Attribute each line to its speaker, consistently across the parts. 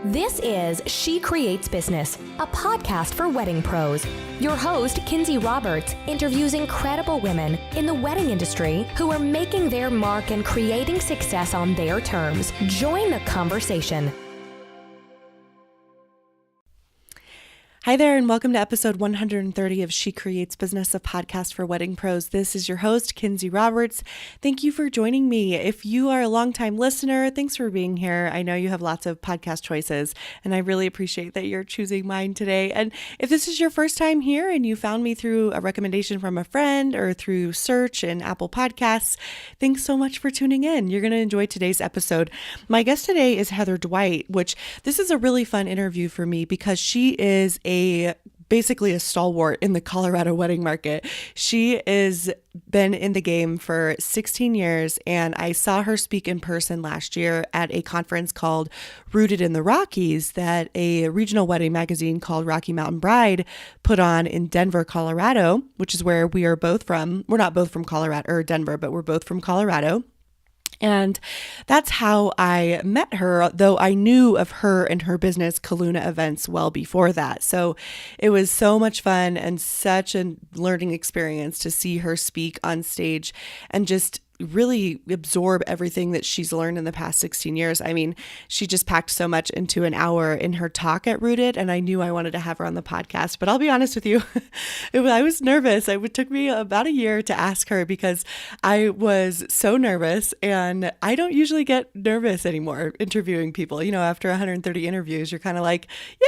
Speaker 1: This is She Creates Business, a podcast for wedding pros. Your host, Kinsey Roberts, interviews incredible women in the wedding industry who are making their mark and creating success on their terms. Join the conversation.
Speaker 2: Hi there, and welcome to episode 130 of She Creates Business, a podcast for wedding pros. This is your host, Kinsey Roberts. Thank you for joining me. If you are a longtime listener, thanks for being here. I know you have lots of podcast choices, and I really appreciate that you're choosing mine today. And if this is your first time here and you found me through a recommendation from a friend or through search in Apple Podcasts, thanks so much for tuning in. You're going to enjoy today's episode. My guest today is Heather Dwight, which this is a really fun interview for me because she is basically a stalwart in the Colorado wedding market. She has been in the game for 16 years, and I saw her speak in person last year at a conference called Rooted in the Rockies that a regional wedding magazine called Rocky Mountain Bride put on in Denver, Colorado, which is where we are both from. We're not both from Colorado or Denver, but we're both from Colorado. And that's how I met her, though I knew of her and her business, Calluna Events, well before that. So it was so much fun and such a learning experience to see her speak on stage and just really absorb everything that she's learned in the past 16 years. I mean, she just packed so much into an hour in her talk at Rooted, and I knew I wanted to have her on the podcast. But I'll be honest with you, I was nervous. It took me about a year to ask her because I was so nervous, and I don't usually get nervous anymore interviewing people. You know, after 130 interviews, you're kind of like,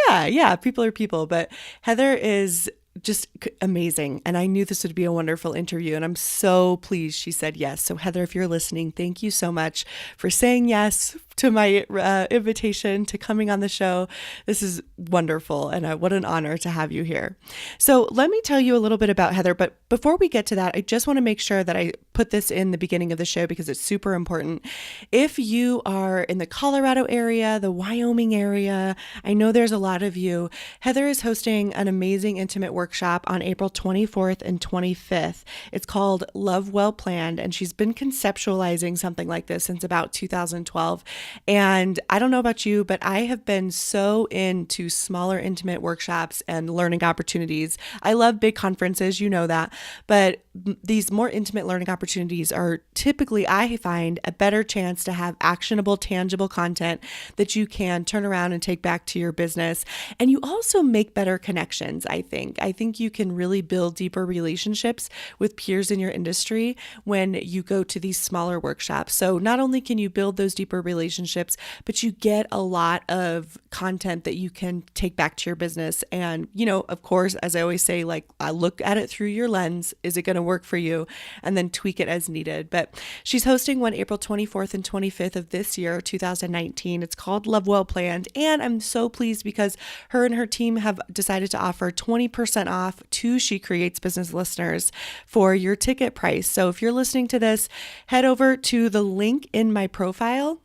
Speaker 2: yeah, people are people. But Heather is just amazing. And I knew this would be a wonderful interview. And I'm so pleased she said yes. So Heather, if you're listening, thank you so much for saying yes to my invitation to coming on the show. This is wonderful. And what an honor to have you here. So let me tell you a little bit about Heather. But before we get to that, I just want to make sure that I put this in the beginning of the show because it's super important. If you are in the Colorado area, the Wyoming area, I know there's a lot of you. Heather is hosting an amazing intimate workshop on April 24th and 25th. It's called Love Well Planned, and she's been conceptualizing something like this since about 2012. And I don't know about you, but I have been so into smaller intimate workshops and learning opportunities. I love big conferences, you know that, but these more intimate learning opportunities are typically, I find, a better chance to have actionable, tangible content that you can turn around and take back to your business. And you also make better connections, I think. I think you can really build deeper relationships with peers in your industry when you go to these smaller workshops. So not only can you build those deeper relationships, but you get a lot of content that you can take back to your business. And, you know, of course, as I always say, like, look at it through your lens. Is it going to work for you? And then tweak it as needed. But she's hosting one April 24th and 25th of this year, 2019. It's called Love Well Planned. And I'm so pleased because her and her team have decided to offer 20% off to She Creates Business listeners for your ticket price. So if you're listening to this, head over to the link in my profile,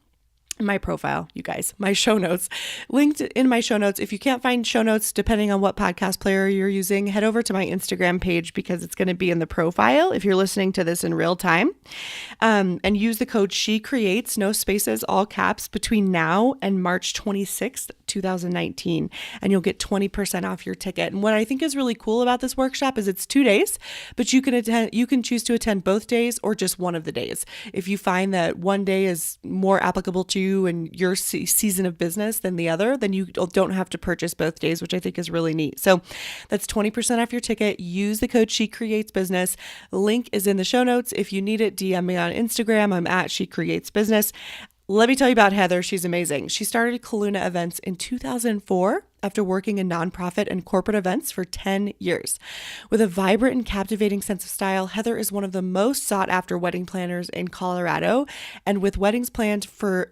Speaker 2: you guys, my show notes, linked in my show notes. If you can't find show notes, depending on what podcast player you're using, head over to my Instagram page because it's going to be in the profile if you're listening to this in real time. And use the code She Creates, no spaces, all caps, between now and March 26th, 2019, and you'll get 20% off your ticket. And what I think is really cool about this workshop is it's 2 days, but you can choose to attend both days or just one of the days. If you find that one day is more applicable to you and your season of business than the other, then you don't have to purchase both days, which I think is really neat. So that's 20% off your ticket. Use the code She Creates Business. Link is in the show notes. If you need it, DM me on Instagram. I'm at She Creates Business. Let me tell you about Heather. She's amazing. She started Calluna Events in 2004 after working in nonprofit and corporate events for 10 years. With a vibrant and captivating sense of style, Heather is one of the most sought after wedding planners in Colorado. And with weddings planned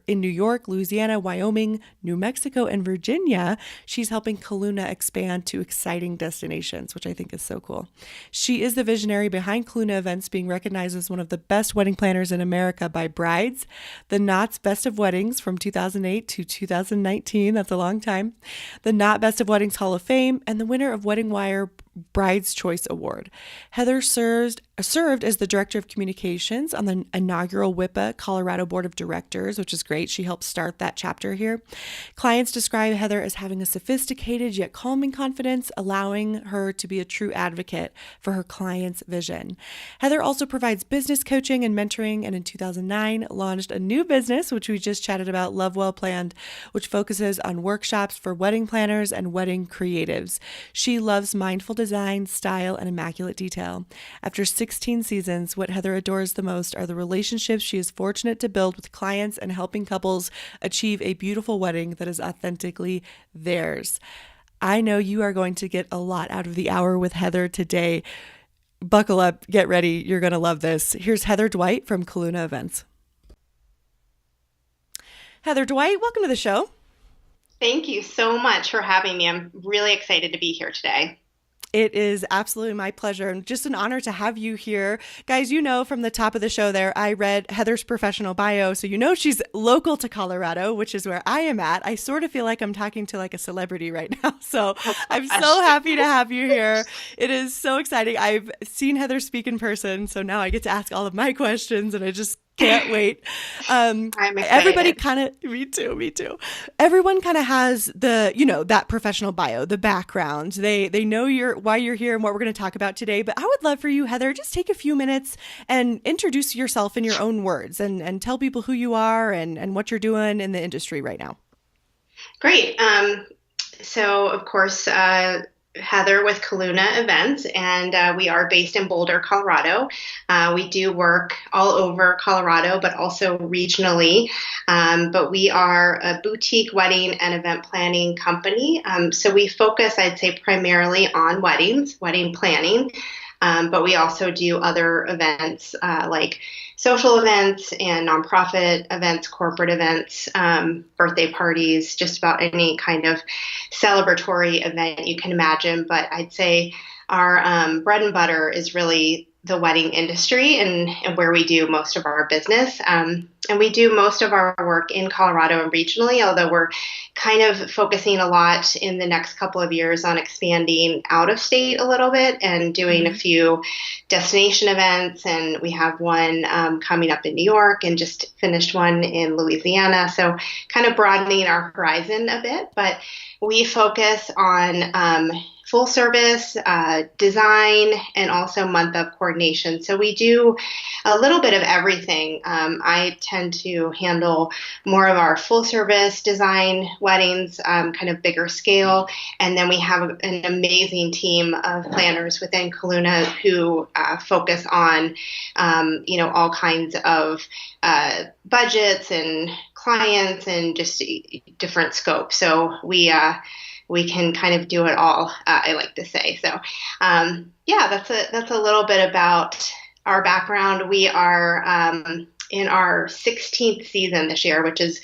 Speaker 2: in New York, Louisiana, Wyoming, New Mexico, and Virginia, she's helping Calluna expand to exciting destinations, which I think is so cool. She is the visionary behind Calluna Events, being recognized as one of the best wedding planners in America by Brides, the Knott's Best of Weddings from 2008 to 2019. That's a long time. The Knott Best of Weddings Hall of Fame, and the winner of Wedding Wire Bride's Choice Award. Heather served as the Director of Communications on the inaugural WIPA Colorado Board of Directors, which is great. She helped start that chapter here. Clients describe Heather as having a sophisticated yet calming confidence, allowing her to be a true advocate for her clients' vision. Heather also provides business coaching and mentoring, and in 2009 launched a new business, which we just chatted about, Love Well Planned, which focuses on workshops for wedding planners and wedding creatives. She loves mindful design, style, and immaculate detail. After 16 seasons, what Heather adores the most are the relationships she is fortunate to build with clients and helping couples achieve a beautiful wedding that is authentically theirs. I know you are going to get a lot out of the hour with Heather today. Buckle up, get ready. You're going to love this. Here's Heather Dwight from Calluna Events. Heather Dwight, welcome to the show.
Speaker 3: Thank you so much for having me. I'm really excited to be here today.
Speaker 2: It is absolutely my pleasure and just an honor to have you here. Guys, you know from the top of the show there, I read Heather's professional bio, so you know she's local to Colorado, which is where I am at. I sort of feel like I'm talking to like a celebrity right now, so I'm so happy to have you here. It is so exciting. I've seen Heather speak in person, so now I get to ask all of my questions, and I just can't wait.
Speaker 3: I'm excited.
Speaker 2: Everybody kind of, me too. Everyone kind of has the, that professional bio, the background. They know why you're here and what we're going to talk about today. But I would love for you, Heather, just take a few minutes and introduce yourself in your own words and tell people who you are and what you're doing in the industry right now.
Speaker 3: Great. So of course, Heather with Calluna Events, and we are based in Boulder, Colorado. We do work all over Colorado, but also regionally. But we are a boutique wedding and event planning company. So we focus, I'd say, primarily on weddings, wedding planning. But we also do other events like social events and nonprofit events, corporate events, birthday parties, just about any kind of celebratory event you can imagine. But I'd say our bread and butter is really the wedding industry and where we do most of our business. And we do most of our work in Colorado and regionally, although we're kind of focusing a lot in the next couple of years on expanding out of state a little bit and doing a few destination events. And we have one coming up in New York and just finished one in Louisiana. So kind of broadening our horizon a bit, but we focus on full service, design, and also month-up coordination. So we do a little bit of everything. I tend to handle more of our full service design weddings, kind of bigger scale. And then we have an amazing team of planners within Calluna who focus on, all kinds of budgets and clients and just different scopes. So we can kind of do it all, I like to say. So, that's a little bit about our background. We are in our 16th season this year, which is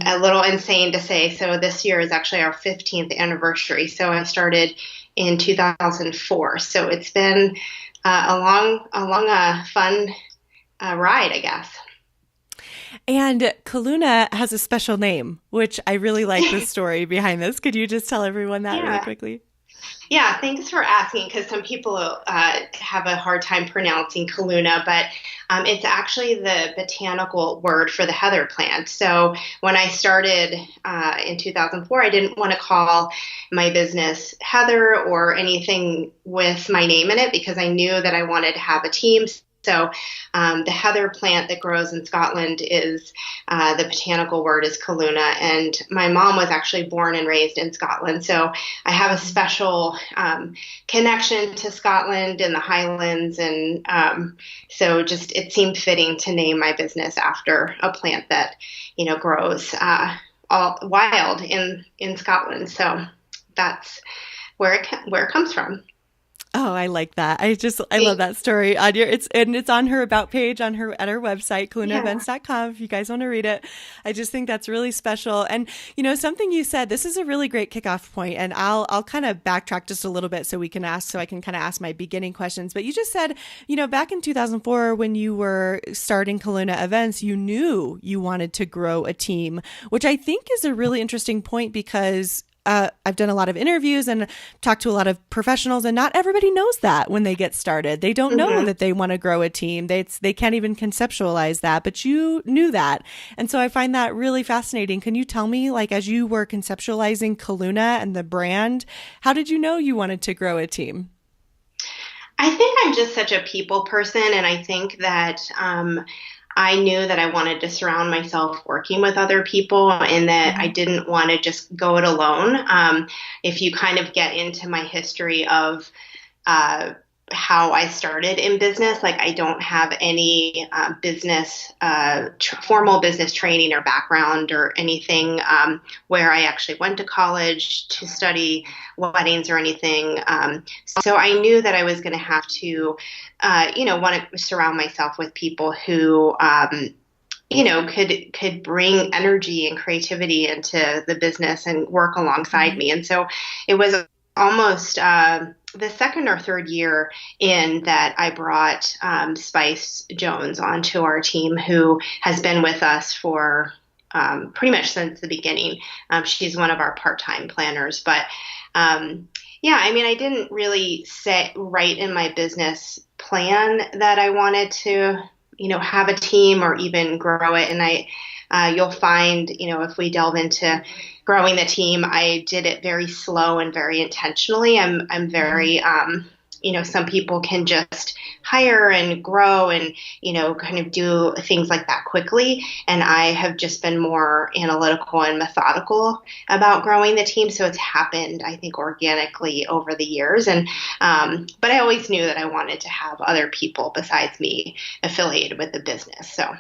Speaker 3: a little insane to say. So this year is actually our 15th anniversary. So I started in 2004. So it's been a long, fun ride, I guess.
Speaker 2: And Calluna has a special name, which I really like the story behind this. Could you just tell everyone that really quickly?
Speaker 3: Yeah, thanks for asking, because some people have a hard time pronouncing Calluna, but it's actually the botanical word for the heather plant. So when I started in 2004, I didn't want to call my business Heather or anything with my name in it because I knew that I wanted to have a team. So the heather plant that grows in Scotland is the botanical word is Calluna, and my mom was actually born and raised in Scotland. So I have a special connection to Scotland and the Highlands, and so just it seemed fitting to name my business after a plant that grows all wild in Scotland. So that's where it comes from.
Speaker 2: Oh, I like that. I love that story. It's on her about page at her website, CallunaEvents.com, if you guys want to read it. I just think that's really special. And, something you said, this is a really great kickoff point, and I'll kind of backtrack just a little bit so I can kind of ask my beginning questions. But you just said, back in 2004, when you were starting Calluna Events, you knew you wanted to grow a team, which I think is a really interesting point because I've done a lot of interviews and talked to a lot of professionals, and not everybody knows that when they get started. They don't know that they want to grow a team. They can't even conceptualize that, but you knew that. And so I find that really fascinating. Can you tell me, like, as you were conceptualizing Calluna and the brand, how did you know you wanted to grow a team?
Speaker 3: I think I'm just such a people person, and I think that I knew that I wanted to surround myself working with other people, and that I didn't want to just go it alone. If you kind of get into my history of how I started in business, like I don't have any formal business training or background or anything where I actually went to college to study weddings or anything. So I knew that I was going to have to, want to surround myself with people who, could bring energy and creativity into the business and work alongside me. And so it was almost the second or third year in that I brought Spice Jones onto our team, who has been with us for pretty much since the beginning. She's one of our part-time planners. But I didn't really write in my business plan that I wanted to, have a team or even grow it. And you'll find, if we delve into growing the team, I did it very slow and very intentionally. I'm very, some people can just hire and grow and, kind of do things like that quickly. And I have just been more analytical and methodical about growing the team. So it's happened, I think, organically over the years. And, but I always knew that I wanted to have other people besides me affiliated with the business. So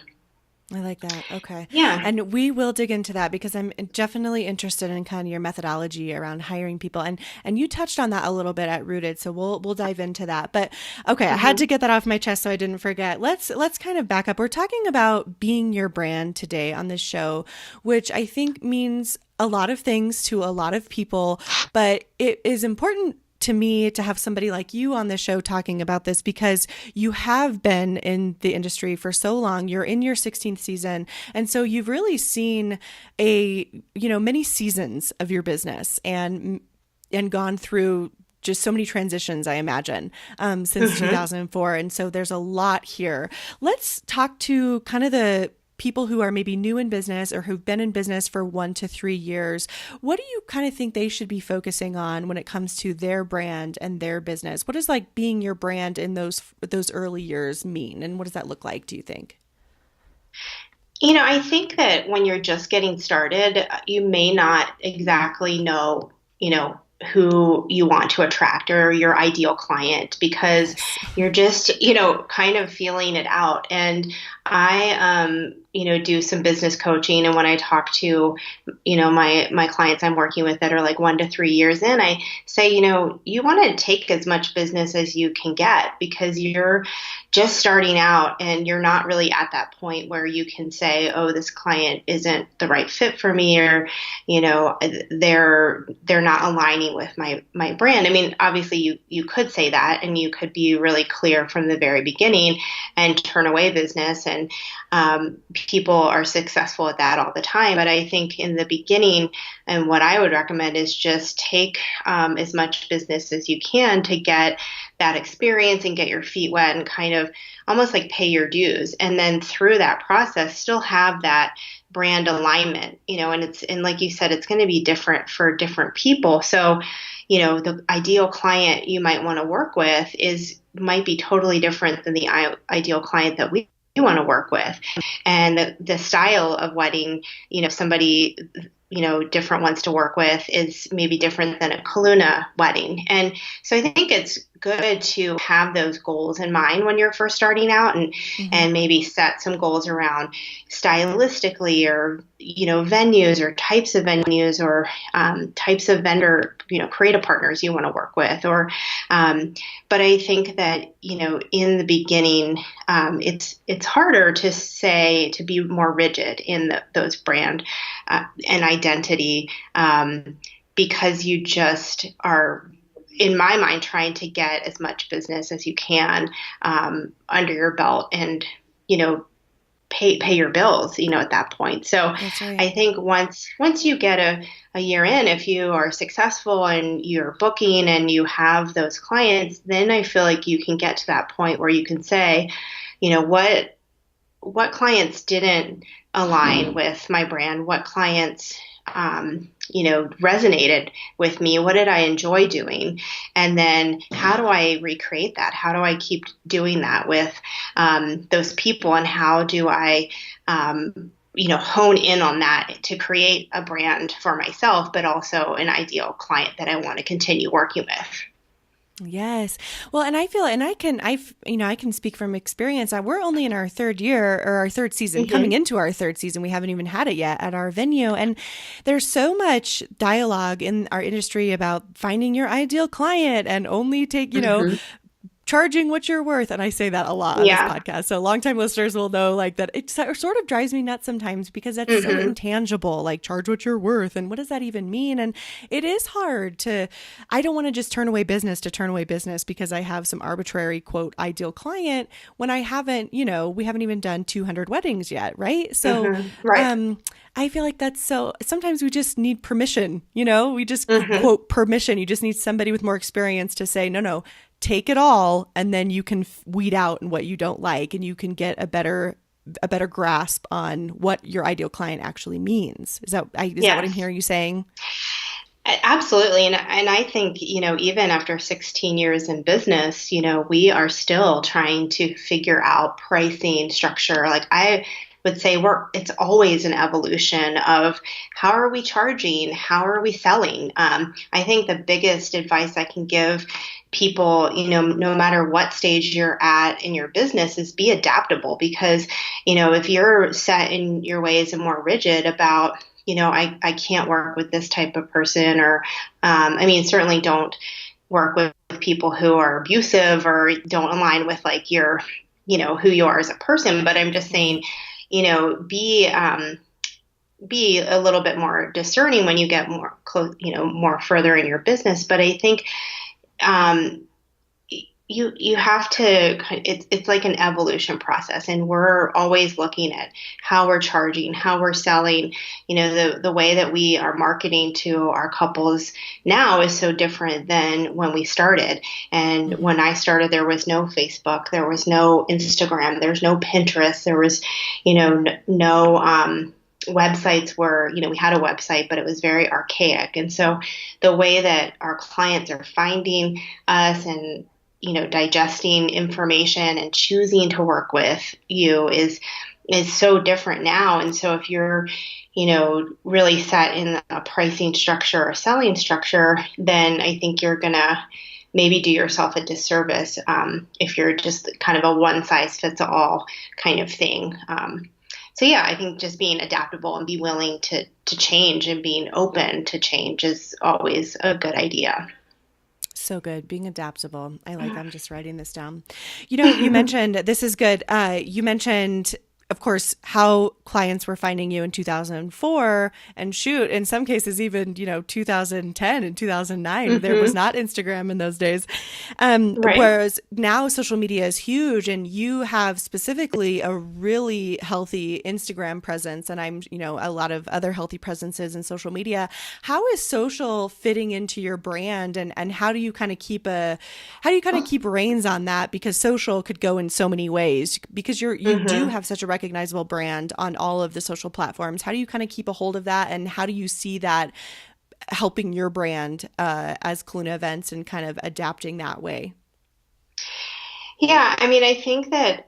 Speaker 2: I like that. Okay.
Speaker 3: Yeah.
Speaker 2: And we will dig into that because I'm definitely interested in kind of your methodology around hiring people. And you touched on that a little bit at Rooted. So we'll dive into that. But okay, I had to get that off my chest so I didn't forget. Let's kind of back up. We're talking about being your brand today on this show, which I think means a lot of things to a lot of people, but it is important to me to have somebody like you on the show talking about this because you have been in the industry for so long. You're in your 16th season. And so you've really seen many seasons of your business and gone through just so many transitions, I imagine, since 2004. And so there's a lot here. Let's talk to kind of the people who are maybe new in business or who've been in business for 1 to 3 years. What do you kind of think they should be focusing on when it comes to their brand and their business? What does like being your brand in those early years mean? And what does that look like, do you think?
Speaker 3: I think that when you're just getting started, you may not exactly know, who you want to attract or your ideal client because you're just, kind of feeling it out. And I, do some business coaching. And when I talk to, my clients I'm working with that are like 1 to 3 years in, I say, you want to take as much business as you can get because you're just starting out and you're not really at that point where you can say, oh, this client isn't the right fit for me or, they're not aligning with my brand. I mean, obviously you could say that and you could be really clear from the very beginning and turn away business. And people are successful at that all the time. But I think in the beginning, and what I would recommend is just take as much business as you can to get that experience and get your feet wet and kind of almost like pay your dues. And then through that process, still have that brand alignment, and like you said, it's going to be different for different people. So, the ideal client you might want to work with might be totally different than the ideal client that we want to work with. And the style of wedding, somebody, different wants to work with is maybe different than a Calluna wedding. And so I think it's good to have those goals in mind when you're first starting out and maybe set some goals around stylistically or, venues or types of venues or types of vendor, creative partners you want to work with or, but I think that, in the beginning, it's harder to be more rigid in those brand and identity because you just are, in my mind, trying to get as much business as you can under your belt and, pay your bills, at that point. So right. I think once you get a year in, if you are successful and you're booking and you have those clients, then I feel like you can get to that point where you can say, what clients didn't align with my brand, what clients resonated with me, what did I enjoy doing, and then how do I recreate that, how do I keep doing that with those people, and how do I hone in on that to create a brand for myself, but also an ideal client that I want to continue working with.
Speaker 2: Yes. Well, and I feel, and I can speak from experience. We're only in our third year, or our third season, coming into our third season. We haven't even had it yet at our venue. And there's so much dialogue in our industry about finding your ideal client and only take, charging what you're worth. And I say that a lot on this podcast. So longtime listeners will know that it sort of drives me nuts sometimes, because that's so intangible, like charge what you're worth. And what does that even mean? And it is hard I don't want to just turn away business because I have some arbitrary quote ideal client when I haven't, we haven't even done 200 weddings yet. Right. So, I feel like that's sometimes we just need permission, we just quote permission. You just need somebody with more experience to say, no, take it all, and then you can weed out what you don't like, and you can get a better grasp on what your ideal client actually means. Is that what I'm hearing you saying?
Speaker 3: Absolutely. And I think, even after 16 years in business, we are still trying to figure out pricing structure. Like I would say it's always an evolution of how are we charging? How are we selling? I think the biggest advice I can give people, no matter what stage you're at in your business, is be adaptable, because, if you're set in your ways and more rigid about, I can't work with this type of person, or, certainly don't work with people who are abusive or don't align with your, who you are as a person. But I'm just saying, be a little bit more discerning when you get more close, more further in your business. But I think, you have to, it's like an evolution process, and we're always looking at how we're charging, how we're selling. The way that we are marketing to our couples now is so different than when we started. And when I started, there was no Facebook, there was no Instagram, there's no Pinterest, there was, no websites where, we had a website, but it was very archaic. And so the way that our clients are finding us and, digesting information and choosing to work with you is so different now. And so if you're, really set in a pricing structure or selling structure, then I think you're going to maybe do yourself a disservice if you're just kind of a one size fits all kind of thing. So I think just being adaptable and be willing to change and being open to change is always a good idea.
Speaker 2: So good. Being adaptable. I'm just writing this down. You mentioned, this is good. You mentioned, of course, how clients were finding you in 2004, and shoot, in some cases even, 2010 and 2009, there was not Instagram in those days. Whereas now social media is huge, and you have specifically a really healthy Instagram presence, and I'm, a lot of other healthy presences in social media. How is social fitting into your brand, and how do you kind of keep reins on that? Because social could go in so many ways, because you do have such a recognizable brand on all of the social platforms. How do you kind of keep a hold of that, and how do you see that helping your brand as Calluna Events and kind of adapting that way?
Speaker 3: Yeah, I think that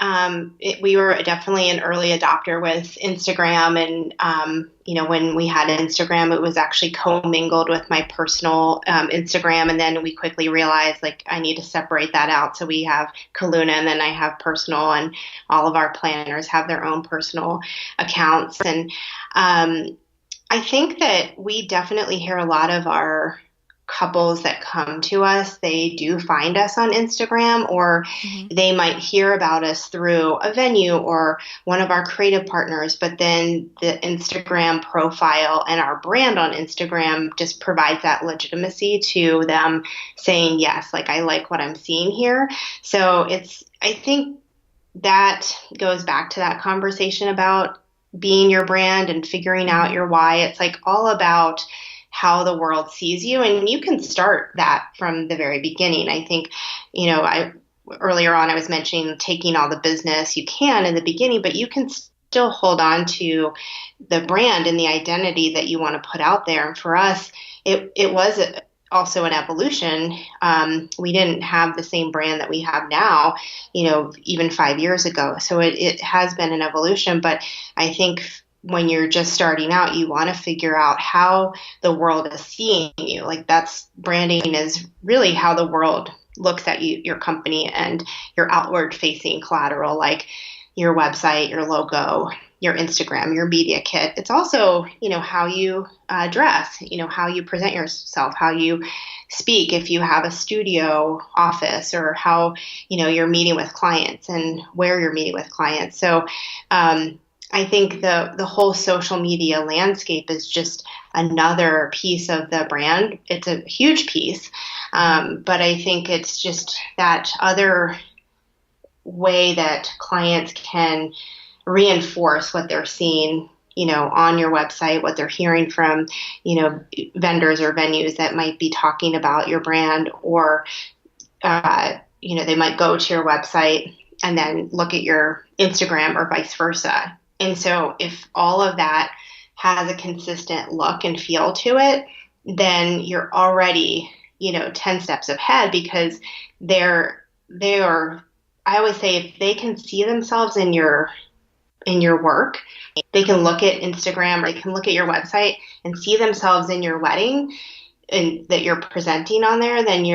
Speaker 3: we were definitely an early adopter with Instagram, and when we had Instagram, it was actually commingled with my personal Instagram, and then we quickly realized I need to separate that out. So we have Calluna, and then I have personal, and all of our planners have their own personal accounts. And I think that we definitely hear a lot of our couples that come to us, they do find us on Instagram, or they might hear about us through a venue or one of our creative partners, but then the Instagram profile and our brand on Instagram just provides that legitimacy to them saying, yes, I like what I'm seeing here. So I think that goes back to that conversation about being your brand and figuring out your why. It's all about how the world sees you. And you can start that from the very beginning. I think, earlier on, I was mentioning taking all the business you can in the beginning, but you can still hold on to the brand and the identity that you want to put out there. And for us, it was also an evolution. We didn't have the same brand that we have now, even 5 years ago. So it has been an evolution, but I think when you're just starting out, you want to figure out how the world is seeing you. Like branding is really how the world looks at you, your company, and your outward facing collateral, like your website, your logo, your Instagram, your media kit. It's also, how you dress, how you present yourself, how you speak, if you have a studio office, or how, you're meeting with clients and where you're meeting with clients. So, I think the whole social media landscape is just another piece of the brand. It's a huge piece, but I think it's just that other way that clients can reinforce what they're seeing, on your website, what they're hearing from, vendors or venues that might be talking about your brand, or, they might go to your website and then look at your Instagram or vice versa. And so if all of that has a consistent look and feel to it, then you're already, 10 steps ahead, because I always say, if they can see themselves in your work, they can look at Instagram, or they can look at your website and see themselves in your wedding and that you're presenting on there, then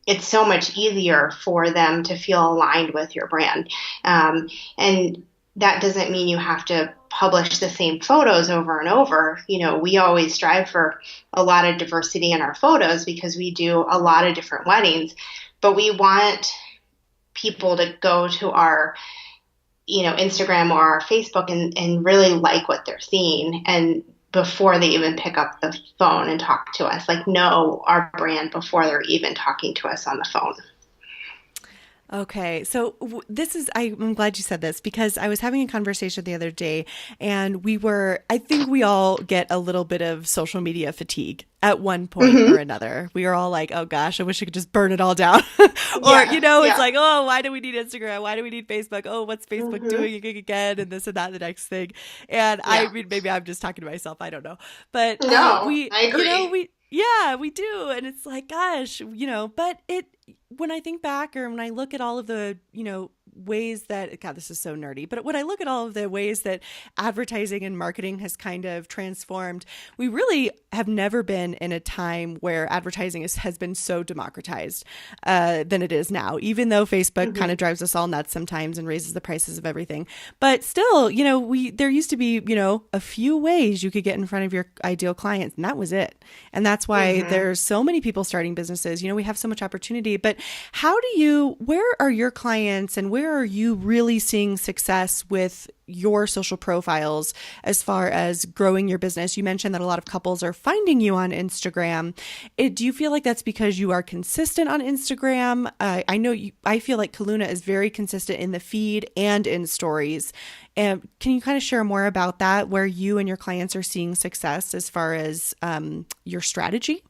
Speaker 3: it's so much easier for them to feel aligned with your brand. And that doesn't mean you have to publish the same photos over and over. We always strive for a lot of diversity in our photos, because we do a lot of different weddings, but we want people to go to our, Instagram or our Facebook and really like what they're seeing, and before they even pick up the phone and talk to us, like, know our brand before they're even talking to us on the phone.
Speaker 2: Okay. So I'm glad you said this, because I was having a conversation the other day, and I think we all get a little bit of social media fatigue at one point or another. We are all like, oh gosh, I wish I could just burn it all down. Or, it's like, oh, why do we need Instagram? Why do we need Facebook? Oh, what's Facebook doing again? And this and that, the next thing. And I mean, maybe I'm just talking to myself. I don't know. But
Speaker 3: I agree.
Speaker 2: We do. And it's like, gosh, but when I think back, or when I look at all of the, ways that, God, this is so nerdy, but when I look at all of the ways that advertising and marketing has kind of transformed, we really have never been in a time where advertising has been so democratized than it is now, even though Facebook kind of drives us all nuts sometimes and raises the prices of everything. But still, there used to be, a few ways you could get in front of your ideal clients, and that was it. And that's why there's so many people starting businesses. We have so much opportunity, but where are your clients, and where are you really seeing success with your social profiles as far as growing your business? You mentioned that a lot of couples are finding you on Instagram. Do you feel like that's because you are consistent on Instagram? I feel like Calluna is very consistent in the feed and in stories. And can you kind of share more about that, where you and your clients are seeing success as far as your strategy?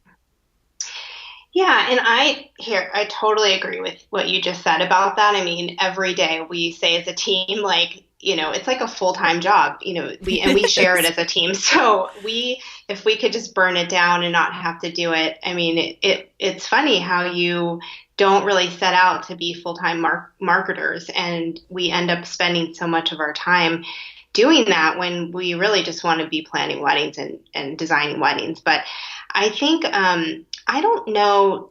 Speaker 3: Yeah, and I totally agree with what you just said about that. I mean, every day we say as a team, like, it's like a full-time job, we share it as a team. So if we could just burn it down and not have to do it, I mean, it's funny how you don't really set out to be full-time marketers, and we end up spending so much of our time doing that when we really just want to be planning weddings and designing weddings. But I think, I don't know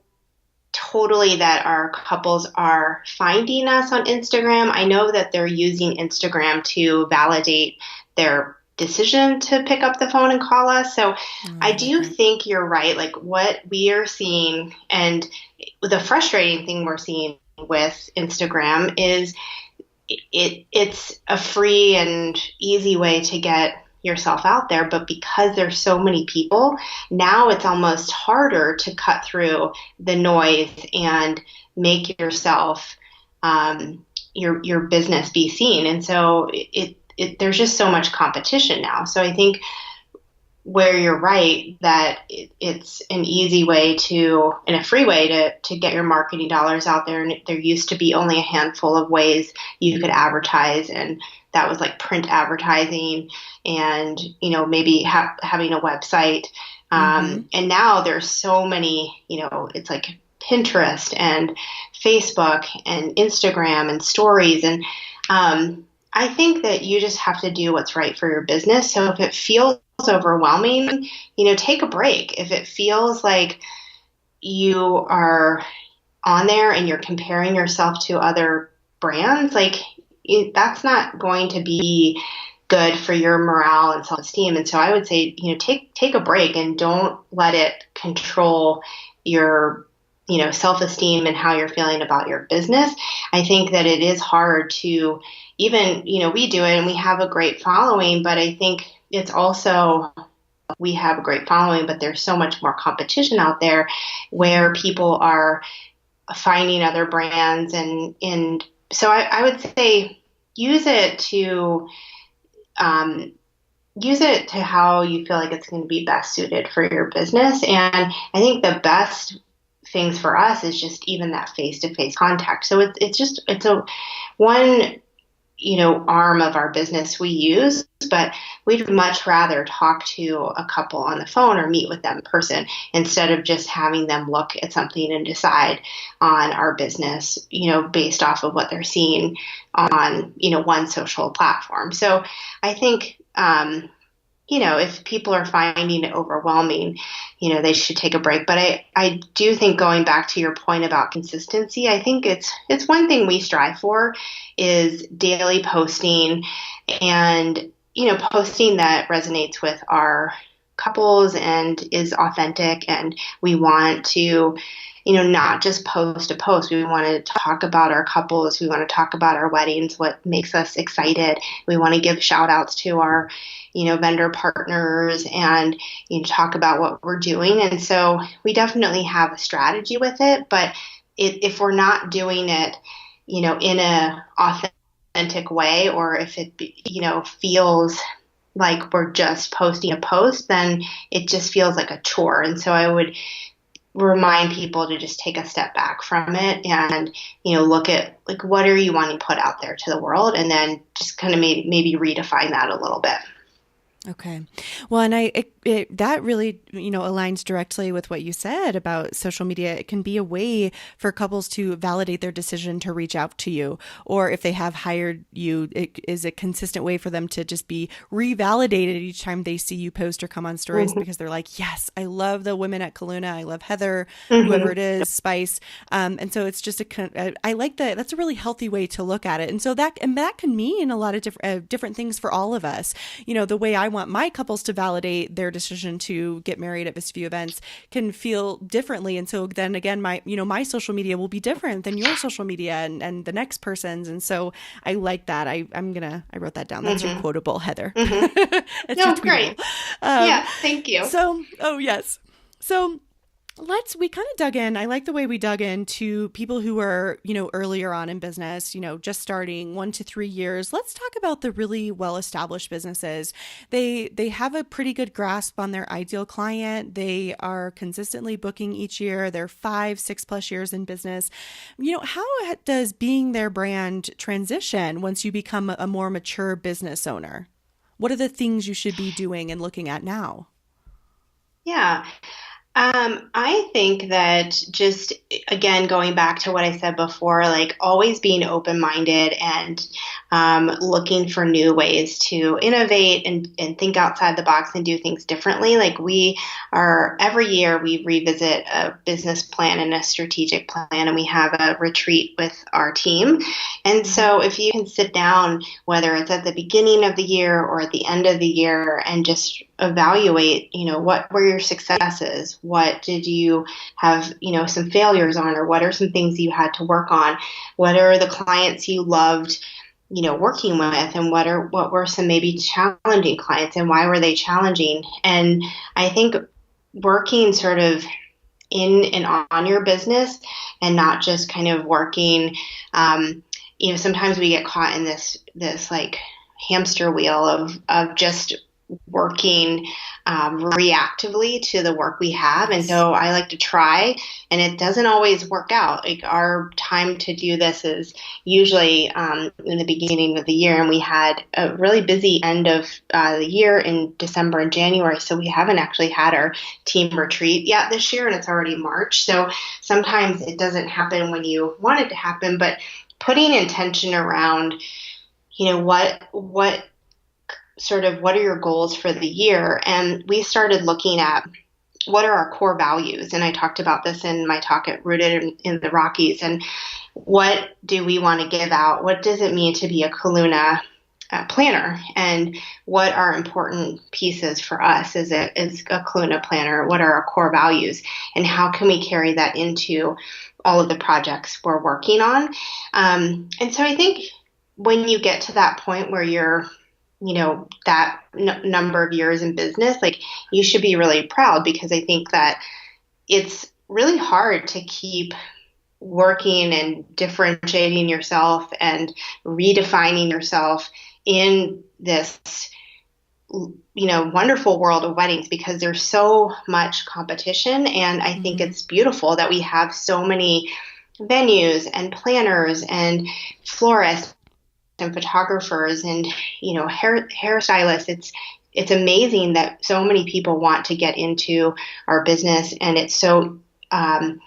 Speaker 3: totally that our couples are finding us on Instagram. I know that they're using Instagram to validate their decision to pick up the phone and call us. So I do think you're right. Like, what we are seeing, and the frustrating thing we're seeing with Instagram is it's a free and easy way to get yourself out there, but because there's so many people, now it's almost harder to cut through the noise and make yourself, your business be seen. And so there's just so much competition now. So I think where you're right that it's an easy way and a free way to get your marketing dollars out there. And there used to be only a handful of ways you could advertise, and that was like print advertising and, maybe having a website. And now there's so many, it's like Pinterest and Facebook and Instagram and stories. And I think that you just have to do what's right for your business. So if it feels overwhelming, take a break. If it feels like you are on there and you're comparing yourself to other brands, that's not going to be good for your morale and self-esteem. And so I would say, take a break and don't let it control your, self-esteem and how you're feeling about your business. I think that it is hard to even, we do it and we have a great following, but I think it's also, we have a great following, but there's so much more competition out there where people are finding other brands. And so I would say use it to how you feel like it's going to be best suited for your business. And I think the best things for us is just even that face-to-face contact. So it's a one, arm of our business we use, but we'd much rather talk to a couple on the phone or meet with them in person instead of just having them look at something and decide on our business, based off of what they're seeing on, one social platform. So I think, if people are finding it overwhelming, they should take a break. But I do think, going back to your point about consistency, I think it's one thing we strive for is daily posting and, posting that resonates with our couples and is authentic. And we want to, not just post a post. We want to talk about our couples. We want to talk about our weddings, what makes us excited. We want to give shout outs to our, vendor partners and, talk about what we're doing. And so we definitely have a strategy with it, but if we're not doing it, in a authentic way, or if it, feels like we're just posting a post, then it just feels like a chore. And so I would remind people to just take a step back from it and, look at what are you wanting to put out there to the world, and then just kind of maybe redefine that a little bit.
Speaker 2: Okay. Well, and that really, aligns directly with what you said about social media. It can be a way for couples to validate their decision to reach out to you, or if they have hired you, it is a consistent way for them to just be revalidated each time they see you post or come on stories, because they're like, yes, I love the women at Calluna. I love Heather, whoever it is, Spice. And so it's just I like that. That's a really healthy way to look at it. And so that can mean a lot of different things for all of us. The way I want my couples to validate their decision to get married at Vista View Events can feel differently. And so then again, my social media will be different than your social media and the next person's. And so I like that. I wrote that down. That's your quotable, Heather. It's
Speaker 3: no, great. Yeah. Thank you.
Speaker 2: So, yes. So we kind of dug in. I like the way we dug into people who are, earlier on in business, just starting 1 to 3 years. Let's talk about the really well-established businesses. They have a pretty good grasp on their ideal client. They are consistently booking each year. They're 5, 6+ years in business. How does being their brand transition once you become a more mature business owner? What are the things you should be doing and looking at now?
Speaker 3: Yeah. I think that just, again, going back to what I said before, always being open-minded and looking for new ways to innovate and think outside the box and do things differently. Every year we revisit a business plan and a strategic plan, and we have a retreat with our team. And so if you can sit down, whether it's at the beginning of the year or at the end of the year, and just evaluate, what were your successes? What did you have, some failures on, or what are some things you had to work on? What are the clients you loved, working with, and what were some maybe challenging clients, and why were they challenging? And I think working sort of in and on your business, and not just kind of working, sometimes we get caught in this hamster wheel of just working reactively to the work we have. And so I like to try, and it doesn't always work out. Like our time to do this is usually in the beginning of the year, and we had a really busy end of the year in December and January. So we haven't actually had our team retreat yet this year, and it's already March. So sometimes it doesn't happen when you want it to happen, but putting intention around, what are your goals for the year? And we started looking at what are our core values. And I talked about this in my talk at Rooted in the Rockies. And what do we want to give out? What does it mean to be a Calluna planner? And what are important pieces for us as a Calluna planner? What are our core values? And how can we carry that into all of the projects we're working on? And so I think when you get to that point where you're that number of years in business, like you should be really proud, because I think that it's really hard to keep working and differentiating yourself and redefining yourself in this, wonderful world of weddings, because there's so much competition. And I think it's beautiful that we have so many venues and planners and florists and photographers and hairstylists. It's amazing that so many people want to get into our business, and it's so the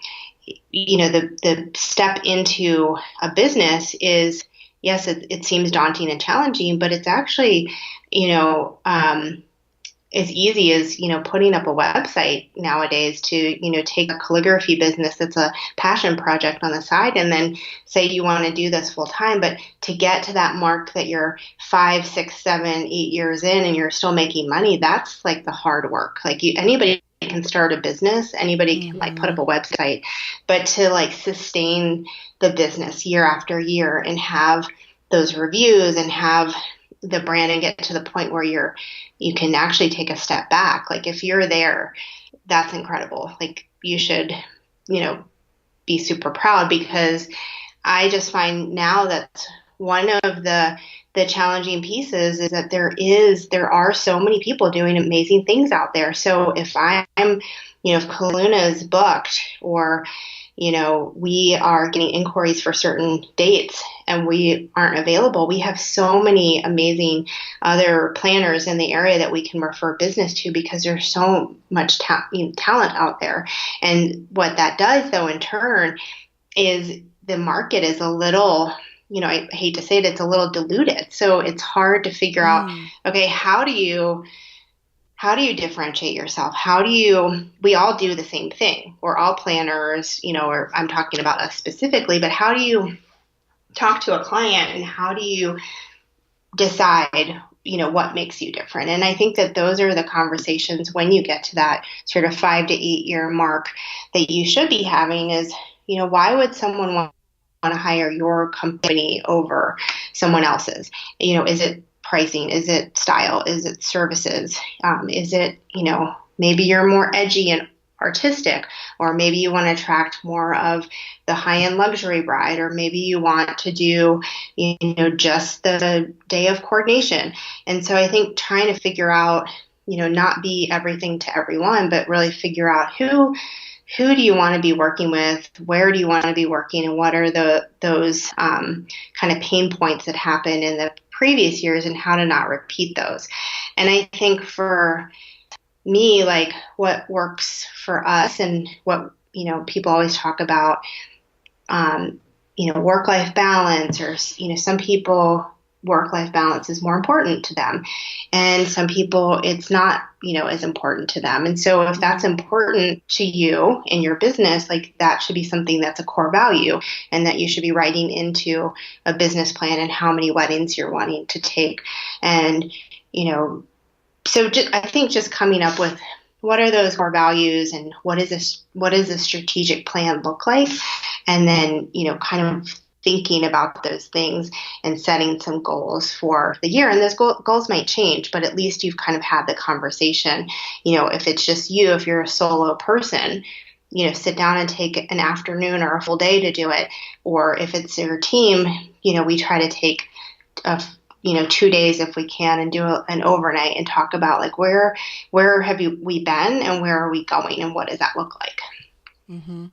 Speaker 3: step into a business is, yes, it seems daunting and challenging, but it's actually as easy as putting up a website nowadays to take a calligraphy business that's a passion project on the side, and then say you want to do this full time. But to get to that mark that you're 5, 6, 7, 8 years in and you're still making money, that's like the hard work. Like anybody can start a business, anybody can put up a website, but to sustain the business year after year and have those reviews and have the brand and get to the point where you can actually take a step back. Like if you're there, that's incredible. Like you should, be super proud, because I just find now that one of the challenging pieces is that there are so many people doing amazing things out there. So if if Calluna is booked, or we are getting inquiries for certain dates and we aren't available, we have so many amazing other planners in the area that we can refer business to, because there's so much talent out there. And what that does, though, in turn, is the market is a little, I hate to say it, it's a little diluted. So it's hard to figure out, okay, how do you differentiate yourself? We all do the same thing. We're all planners, or I'm talking about us specifically, but how do you talk to a client, and how do you decide, what makes you different? And I think that those are the conversations when you get to that sort of 5 to 8 year mark that you should be having is, why would someone want to hire your company over someone else's? Is it pricing? Is it style? Is it services? Is it, maybe you're more edgy and artistic, or maybe you want to attract more of the high-end luxury bride, or maybe you want to do, just the day of coordination. And so I think trying to figure out, not be everything to everyone, but really figure out who do you want to be working with, where do you want to be working, and what are those kind of pain points that happen in the previous years, and how to not repeat those. And I think for me, what works for us, and what people always talk about, work-life balance, or some people work-life balance is more important to them, and some people it's not as important to them. And so if that's important to you in your business, that should be something that's a core value, and that you should be writing into a business plan, and how many weddings you're wanting to take. And so I think just coming up with what are those core values, and what does a strategic plan look like, and then kind of thinking about those things and setting some goals for the year. And those goals might change, but at least you've kind of had the conversation. If it's just you, if you're a solo person, sit down and take an afternoon or a full day to do it. Or if it's your team, we try to take 2 days if we can, and do an overnight and talk about like where have we been and where are we going and what does that look like.
Speaker 2: Mm-hmm.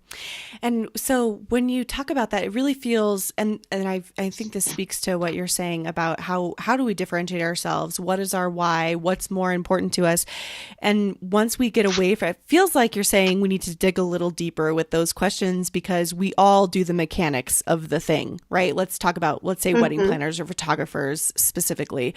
Speaker 2: And so when you talk about that, it really feels, and I think this speaks to what you're saying about how do we differentiate ourselves? What is our why? What's more important to us? And once we get away from it, feels like you're saying we need to dig a little deeper with those questions, because we all do the mechanics of the thing, right? Let's talk about, let's say, wedding planners or photographers specifically.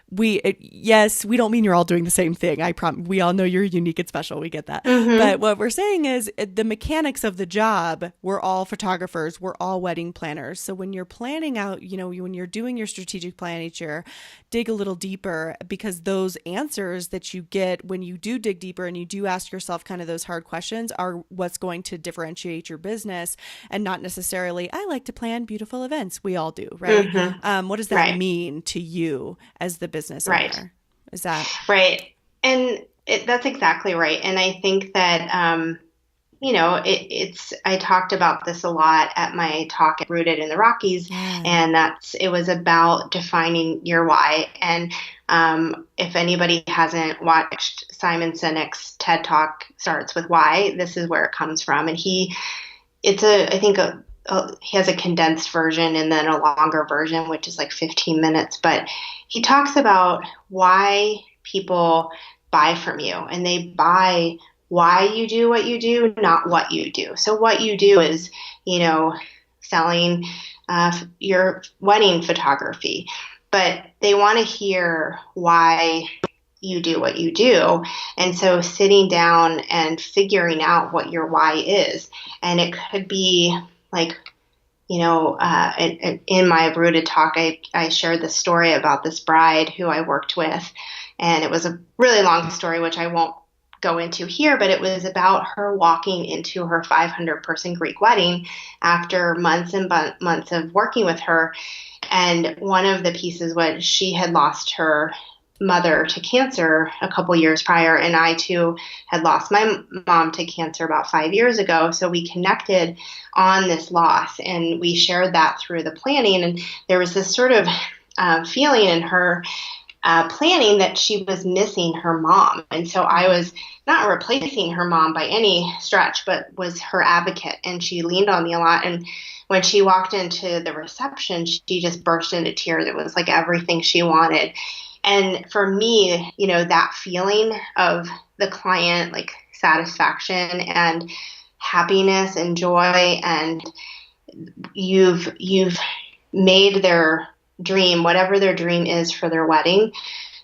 Speaker 2: Yes, we don't mean you're all doing the same thing. I promise. We all know you're unique and special. We get that. But what we're saying is the mechanics of the job, we're all photographers. We're all wedding planners. So when you're planning out, when you're doing your strategic plan each year, dig a little deeper, because those answers that you get when you do dig deeper and you do ask yourself kind of those hard questions are what's going to differentiate your business, and not necessarily, I like to plan beautiful events. We all do, right? What does that mean to you as the business owner? Is that
Speaker 3: right? And that's exactly right. And I think that I talked about this a lot at my talk at Rooted in the Rockies, and it was about defining your why. And if anybody hasn't watched Simon Sinek's TED Talk, Starts with Why, this is where it comes from. And he has a condensed version and then a longer version, which is like 15 minutes. But he talks about why people buy from you, and they buy why you do what you do, not what you do. So what you do is, selling your wedding photography, but they want to hear why you do what you do. And so sitting down and figuring out what your why is, and it could be like, in my Rooted talk, I shared the story about this bride who I worked with, and it was a really long story, which I won't go into here, but it was about her walking into her 500-person Greek wedding after months and months of working with her. And one of the pieces was she had lost her mother to cancer a couple years prior, and I too had lost my mom to cancer about 5 years ago. So we connected on this loss, and we shared that through the planning. And there was this sort of feeling in her planning that she was missing her mom. And so I was not replacing her mom by any stretch, but was her advocate. And she leaned on me a lot. And when she walked into the reception, she just burst into tears. It was like everything she wanted. And for me, that feeling of the client, like satisfaction and happiness and joy, and you've made their dream, whatever their dream is for their wedding,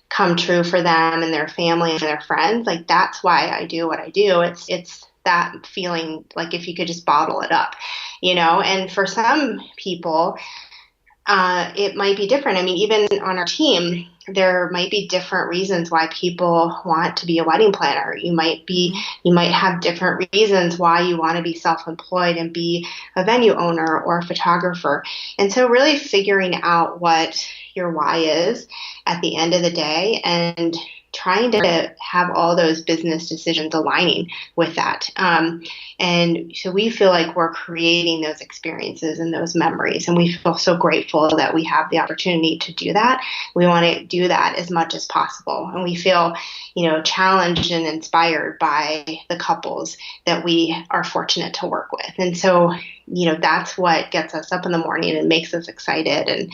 Speaker 3: come true for them and their family and their friends. Like, that's why I do what I do. It's that feeling, like if you could just bottle it up, and for some people, it might be different. I mean, even on our team, there might be different reasons why people want to be a wedding planner. You might have different reasons why you want to be self-employed and be a venue owner or a photographer. And so really figuring out what your why is at the end of the day, and trying to have all those business decisions aligning with that. And so we feel like we're creating those experiences and those memories, and we feel so grateful that we have the opportunity to do that. We want to do that as much as possible. And we feel, challenged and inspired by the couples that we are fortunate to work with. And so, that's what gets us up in the morning and makes us excited. And,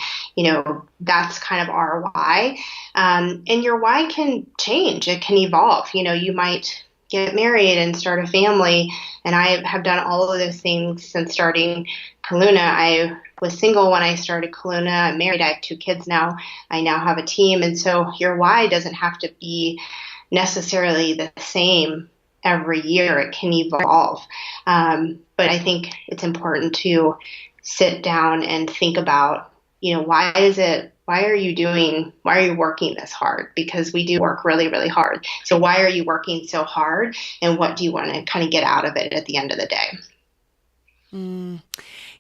Speaker 3: that's kind of our why. And your why can change. It can evolve. You might get married and start a family. And I have done all of those things since starting Calluna. I was single when I started Calluna. I'm married. I have 2 kids now. I now have a team. And so your why doesn't have to be necessarily the same every year. It can evolve. But I think it's important to sit down and think about, why are you working this hard? Because we do work really, really hard. So why are you working so hard? And what do you want to kind of get out of it at the end of the day?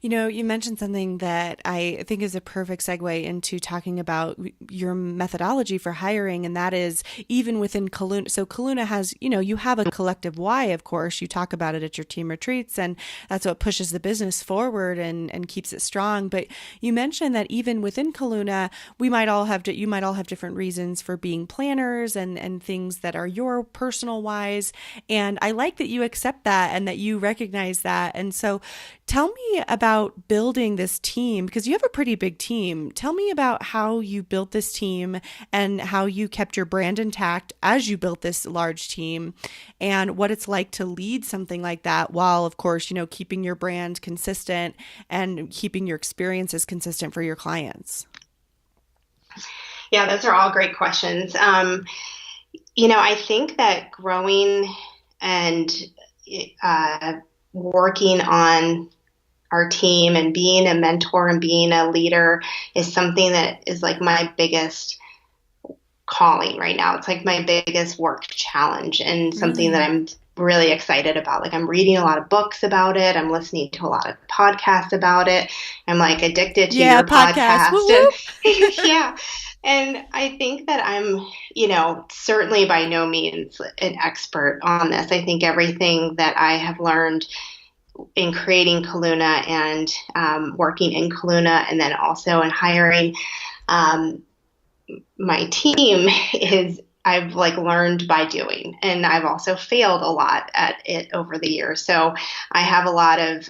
Speaker 2: You mentioned something that I think is a perfect segue into talking about your methodology for hiring, and that is even within Calluna. So Calluna has, you have a collective why, of course. You talk about it at your team retreats, and that's what pushes the business forward and keeps it strong. But you mentioned that even within Calluna, you might all have different reasons for being planners and things that are your personal whys. And I like that you accept that and that you recognize that. And so tell me about building this team, because you have a pretty big team. Tell me about how you built this team and how you kept your brand intact as you built this large team, and what it's like to lead something like that while, of course, keeping your brand consistent and keeping your experiences consistent for your clients.
Speaker 3: Yeah, those are all great questions. I think that growing and working on our team and being a mentor and being a leader is something that is like my biggest calling right now. It's like my biggest work challenge and something that I'm really excited about. Like, I'm reading a lot of books about it. I'm listening to a lot of podcasts about it. I'm like addicted to your podcast. And, yeah. And I think that I'm, certainly by no means an expert on this. I think everything that I have learned in creating Calluna and working in Calluna, and then also in hiring my team, is I've learned by doing, and I've also failed a lot at it over the years. So I have a lot of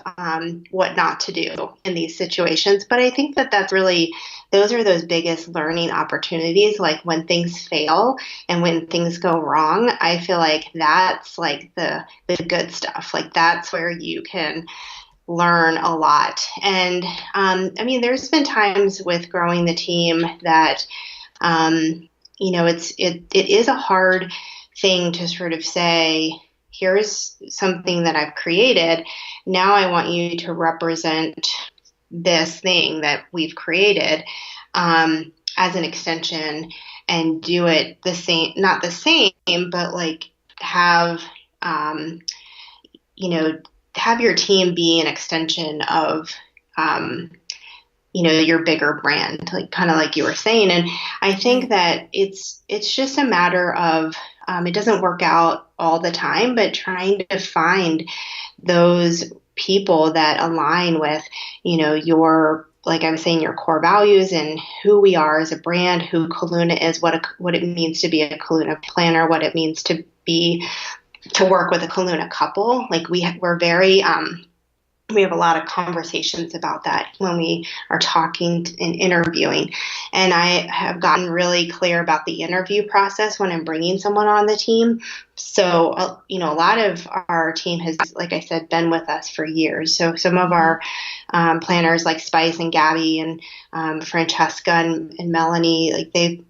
Speaker 3: what not to do in these situations. But I think that that's really, those are those biggest learning opportunities. Like when things fail and when things go wrong, I feel like that's like the good stuff. Like that's where you can learn a lot. And there's been times with growing the team that it is a hard thing to sort of say, here's something that I've created. Now I want you to represent this thing that we've created as an extension and do it the same, not the same, but have your team be an extension of your bigger brand, kind of like you were saying. And I think that it's just a matter of, it doesn't work out all the time, but trying to find those people that align with, your, like I was saying, your core values and who we are as a brand, who Calluna is, what it means to be a Calluna planner, what it means to work with a Calluna couple. We're very, we have a lot of conversations about that when we are talking and interviewing. And I have gotten really clear about the interview process when I'm bringing someone on the team. So, a lot of our team has, like I said, been with us for years. So some of our planners like Spice and Gabby and Francesca and Melanie, they've,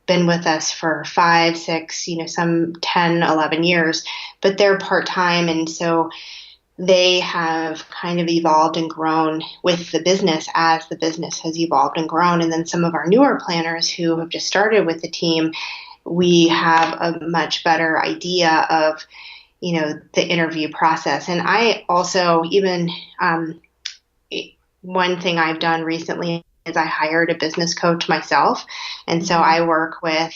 Speaker 3: been with us for 5, 6, some 10, 11 years, but they're part-time. And so they have kind of evolved and grown with the business as the business has evolved and grown. And then some of our newer planners who have just started with the team, we have a much better idea of, the interview process. And I also, even one thing I've done recently is I hired a business coach myself. And so I work with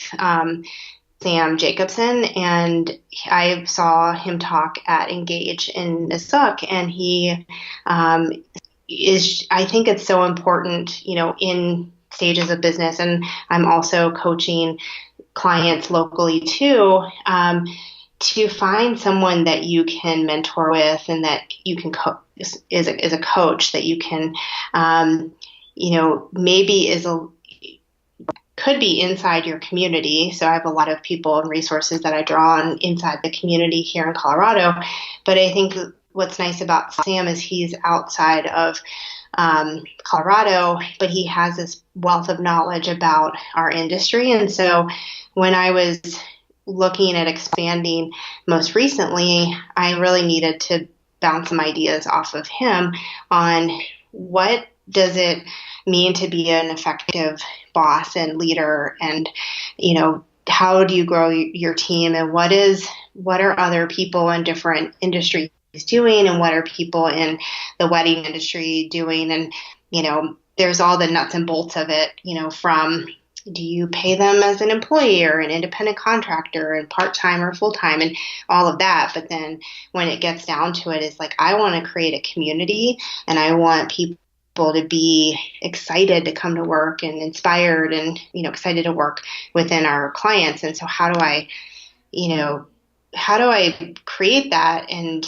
Speaker 3: Sam Jacobson, and I saw him talk at Engage in Nissuk, and he I think it's so important, in stages of business, and I'm also coaching clients locally too, to find someone that you can mentor with and that you can is a coach that you can, maybe could be inside your community. So I have a lot of people and resources that I draw on inside the community here in Colorado. But I think what's nice about Sam is he's outside of Colorado, but he has this wealth of knowledge about our industry. And so when I was looking at expanding most recently, I really needed to bounce some ideas off of him on what does it mean to be an effective boss and leader, and how do you grow your team, and what are other people in different industries doing and what are people in the wedding industry doing. And, there's all the nuts and bolts of it, from do you pay them as an employee or an independent contractor and part-time or full-time and all of that. But then when it gets down to it, it's like, I want to create a community and I want people to be excited to come to work and inspired and, excited to work within our clients. And so how do I create that? And,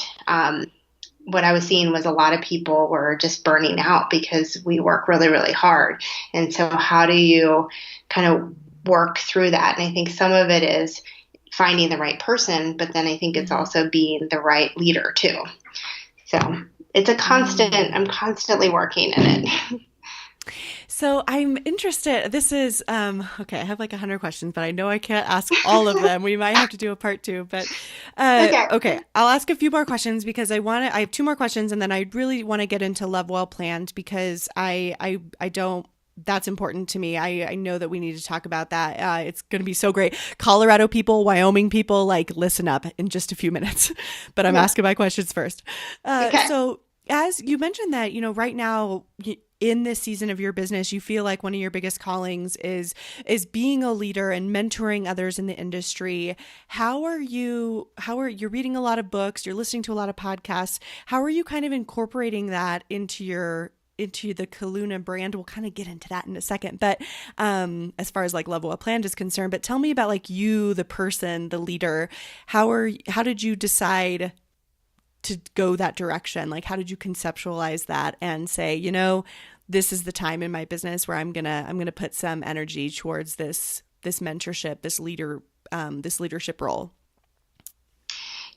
Speaker 3: what I was seeing was a lot of people were just burning out because we work really, really hard. And so how do you kind of work through that? And I think some of it is finding the right person, but then I think it's also being the right leader too. So it's a constant, I'm constantly working in it.
Speaker 2: So I'm interested. This is, okay, I have like 100 questions, but I know I can't ask all of them. We might have to do a part 2, but okay. I'll ask a few more questions because I have 2 more questions, and then I really want to get into Love Well Planned because I don't, that's important to me. I know that we need to talk about that. It's going to be so great. Colorado people, Wyoming people, like listen up in just a few minutes, but I'm asking my questions first. So as you mentioned that, right now, in this season of your business, you feel like one of your biggest callings is being a leader and mentoring others in the industry. You're reading a lot of books, you're listening to a lot of podcasts. How are you kind of incorporating that into the Calluna brand? We'll kind of get into that in a second. But as far as like Love Well Planned is concerned, but tell me about like you, the person, the leader. How did you decide to go that direction? Like, how did you conceptualize that and say, this is the time in my business where I'm gonna put some energy towards this mentorship, this leadership role?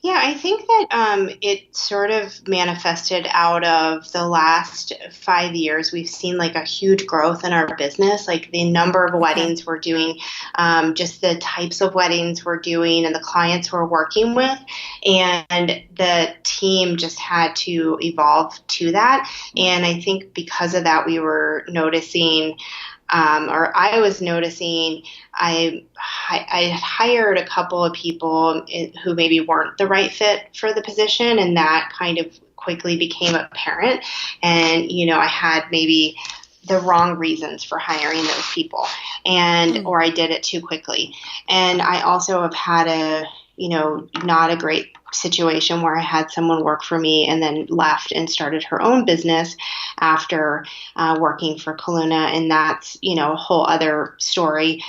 Speaker 3: Yeah, I think that it sort of manifested out of the last 5 years. We've seen like a huge growth in our business, like the number of weddings we're doing, just the types of weddings we're doing and the clients we're working with. And the team just had to evolve to that. And I think because of that, we were noticing I was noticing I hired a couple of people who maybe weren't the right fit for the position, and that kind of quickly became apparent. And, I had maybe the wrong reasons for hiring those people, or I did it too quickly. And I also have had not a great situation where I had someone work for me and then left and started her own business after working for Calluna. And that's, a whole other story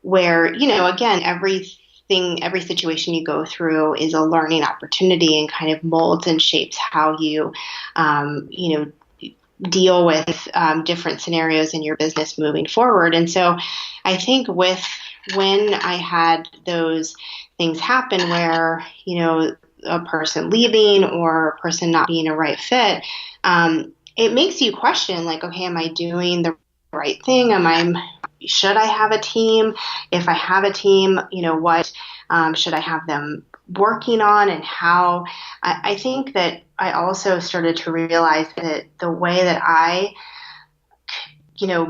Speaker 3: where, again, every situation you go through is a learning opportunity and kind of molds and shapes how you, deal with different scenarios in your business moving forward. And so I think when I had those things happen where, a person leaving or a person not being a right fit, it makes you question like, okay, am I doing the right thing? Should I have a team? If I have a team, what should I have them working on and how? I think that I also started to realize that the way that I,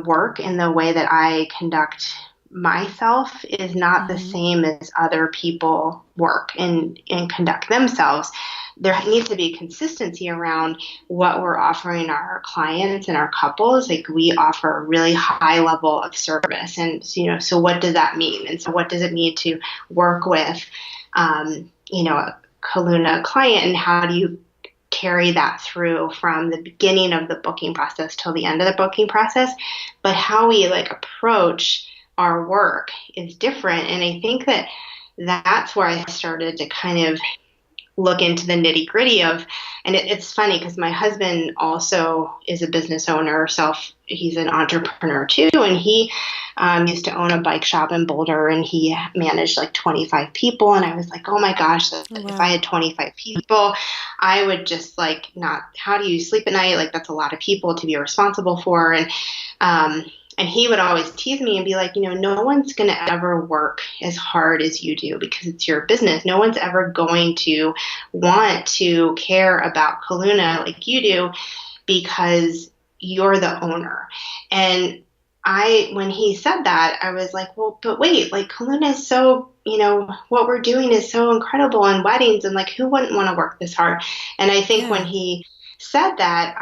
Speaker 3: work and the way that I conduct myself is not the same as other people work and conduct themselves. There needs to be consistency around what we're offering our clients and our couples. Like we offer a really high level of service. And, so what does that mean? And so what does it mean to work with, a Calluna client, and how do you carry that through from the beginning of the booking process till the end of the booking process? But how we approach our work is different. And I think that that's where I started to kind of look into the nitty gritty of, and it's funny because my husband also is a business owner he's an entrepreneur too. And he used to own a bike shop in Boulder, and he managed like 25 people. And I was like, oh my gosh, if I had 25 people, I would just how do you sleep at night? Like that's a lot of people to be responsible for. And he would always tease me and be like, no one's going to ever work as hard as you do because it's your business. No one's ever going to want to care about Calluna like you do because you're the owner. And when he said that, I was like, well, but wait, like Calluna is so, what we're doing is so incredible in weddings, and like, who wouldn't want to work this hard? And I think when
Speaker 2: Yeah.
Speaker 3: he said that,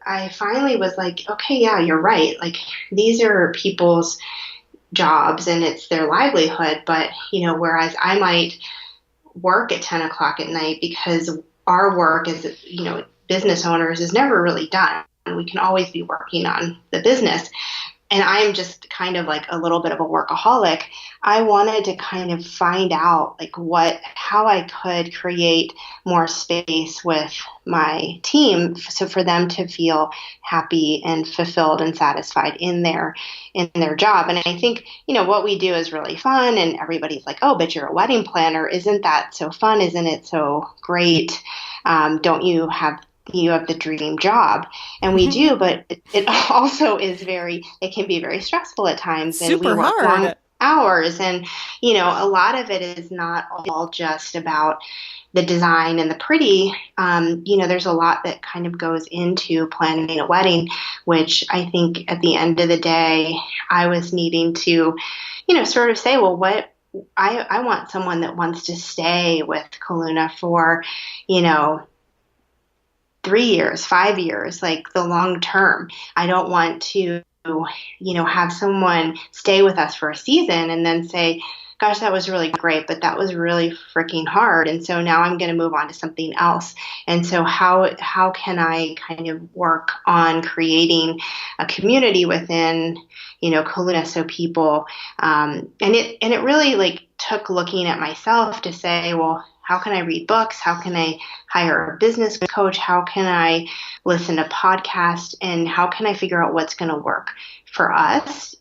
Speaker 3: I finally was like, okay, yeah, you're right. Like, these are people's jobs and it's their livelihood. But, whereas I might work at 10 o'clock at night because our work as, business owners is never really done. We can always be working on the business. And I'm just kind of like a little bit of a workaholic. I wanted to kind of find out like how I could create more space with my team, so for them to feel happy and fulfilled and satisfied in their job. And I think, what we do is really fun, and everybody's like, oh, but you're a wedding planner. Isn't that so fun? Isn't it so great? Don't you have the dream job? And we do, but it also it can be very stressful at times, and we
Speaker 2: Super
Speaker 3: work
Speaker 2: hard.
Speaker 3: long hours, and a lot of it is not all just about the design and the pretty. There's a lot that kind of goes into planning a wedding, which I think at the end of the day, I was needing to, sort of say, well, what I want someone that wants to stay with Calluna for, 3 years, 5 years, like the long term. I don't want to, have someone stay with us for a season and then say, gosh, that was really great, but that was really freaking hard. And so now I'm going to move on to something else. And so how can I kind of work on creating a community within, Calluna, so people, and it really like took looking at myself to say, well, how can I read books? How can I hire a business coach? How can I listen to podcasts? And how can I figure out what's going to work for us?